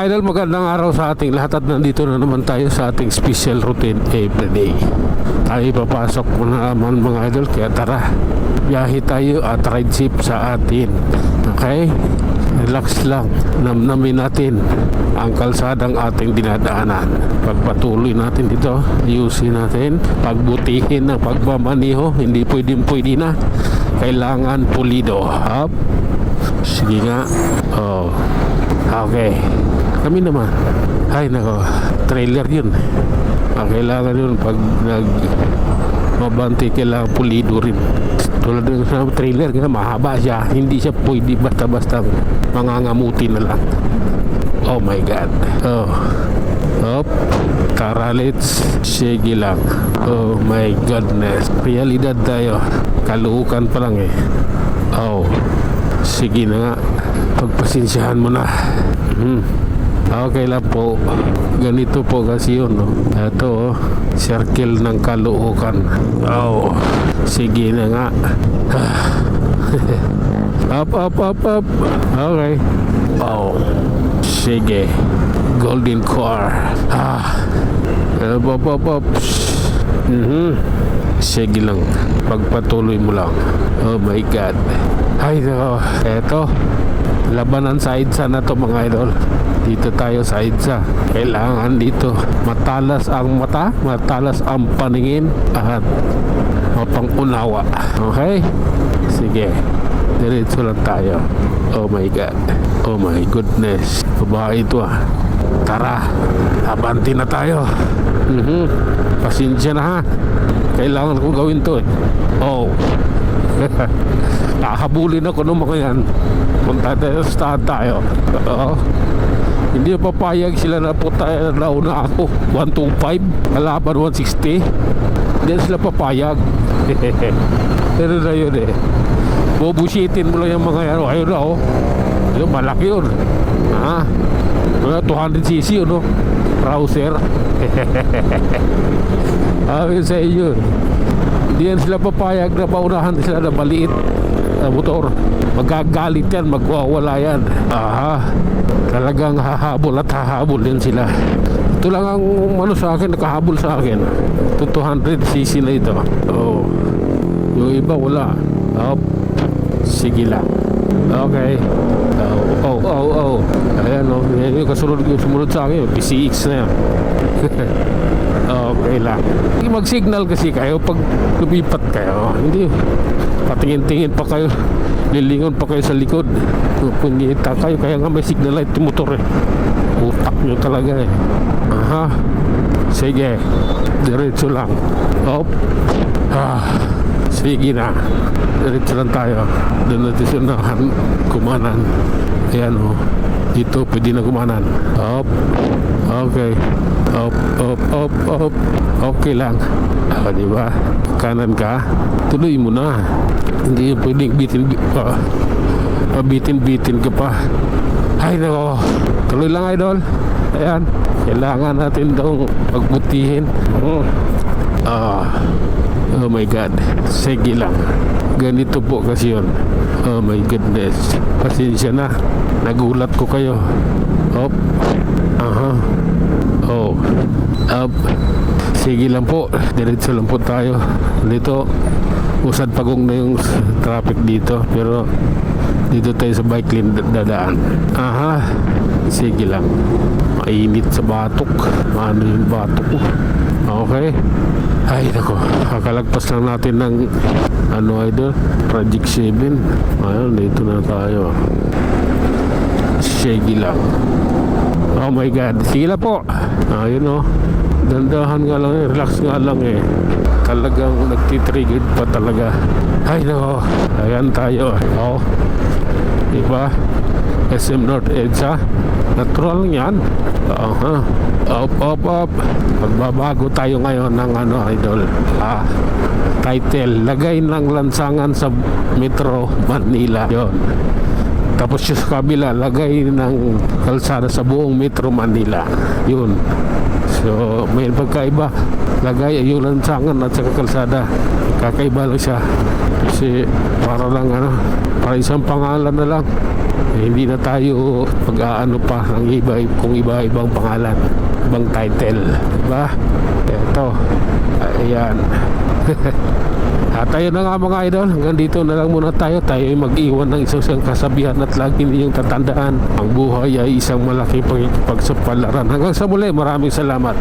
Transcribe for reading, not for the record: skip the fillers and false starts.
mga idol, magandang araw sa ating lahat at nandito na naman tayo sa ating special routine everyday. Tayo papasok muna naman mga idol, kaya tara, biyahe tayo at ride ship sa atin. Okay? Relax lang, namnamin natin ang kalsadang ating dinadaanan. Pagpatuloy natin dito, ayusin natin, pagbutihin ng pagmamaniho, hindi pwede na. Kailangan pulido. Up. Sige nga. Oh. Okay. Kami naman. Ay nako, trailer yun. Kailangan yun pag mabanti, kailangan pulido rin. Tulad ng sa trailer, kasi mahaba siya. Hindi siya pwede basta-basta mangangamuti na lang. Oh my God. Oh. Up. Tara, let's. Sige lang. Oh my goodness. Realidad tayo. Kaluukan pa lang eh. Oh. Sige na nga. Pagpasensyahan mo na. Okay lang po. Ganito po kasi yun, no? Ito, circle ng kaluukan. Oh. Sige na nga. Up. Okay. Oh. Sige. Golden car. Up. Sige lang. Pagpatuloy mo lang. Oh my God. Ay nako. Eto, labanan sa EDSA na to mga idol. Dito tayo sa EDSA. Kailangan dito matalas ang mata, matalas ang paningin, at mapangunawa. Okay? Sige. Diretso lang tayo. Oh my God. Oh my goodness. Babae ito ah. Tara, abanti na tayo. Pasensya na ha. Kailangan ko gawin to eh. Oh. Nakahabulin ako ng mga yan. Punta tayo sa tayo. Hindi papayag sila na po tayo. Nauna ako 125, kalaban 160. Hindi sila papayag. Pero na yun eh. Bubusitin mo lang yung mga yan. Ayun na oh. Ayun, malaki yun. 200cc yun oh. Rouser. Ayun sa iyo. Hindi yan sila papayag na paunahan sila na maliit na motor. Magagalit yan, magwawala yan. Talagang hahabol at hahabol din sila. Ito lang ang sa akin, nakahabol sa akin. 200cc na ito. Oh. Yung iba wala. Sige lang. Okay. Oh. Ayan o. Yung sumunod sa akin, PCX na yan. Okay lang. Mag-signal kasi kayo pag lumipat kayo. Hindi. Patingin-tingin pa kayo. Lilingon pa kayo sa likod. Punyita kayo. Kaya nga may signal light yung motor eh. Utak nyo talaga eh. Sige. Diretso lang. Sige na. Diretso lang tayo. Doon natin sunahan. Kumanan. Ayan o. Dito pwede na kumanan. Okay. Up. Okay lang. Diba? Kanan ka. Tuloy mo na. Hindi pwedeng bitin ka pa. Ay nako. Tuloy lang idol. Ayan. Kailangan natin daw pagbutihin. Oh my God. Sige lang. Ganito po kasi yun. Oh my goodness. Pasensya na. Nagulat ko kayo. Up. Up. Sige lang po. Diretso lang po tayo. Dito usad pagong na yung traffic dito. Pero dito tayo sa bike lane dadaan. Sige lang. Mainit sa batok. Ano yung batok ko? Okay. Ay nako. Kakalagpas lang natin ng idol, Project 7. Ayun, dito na tayo. Sige lang. Oh my God. Sige lang po. Ayun o. Dandahan nga lang eh. Relax nga lang eh. Talagang nagtitrigger pa talaga. Ay nako. Ayan tayo. Diba? SM North EDSA. Natural yan. Up. Magbabago tayo ngayon ng idol. Title. Lagay ng lansangan sa Metro Manila. Yun. Tapos yung sa kabila, lagay ng kalsada sa buong Metro Manila. Yun. So, may pagkaiba. Lagay yung lansangan at saka kalsada. Kakaiba lang siya. Kasi para lang para isang pangalan na lang. Hindi na tayo pag-aano pa ng iba kung iba-ibang pangalan, ibang title, diba? Eto, ayan. At ayun na nga mga idol, hanggang dito na lang muna tayo. Tayo ay mag-iwan ng isang kasabihan at lagi ninyong tatandaan, ang buhay ay isang malaking pagsapalaran. Hanggang sa muli, maraming salamat.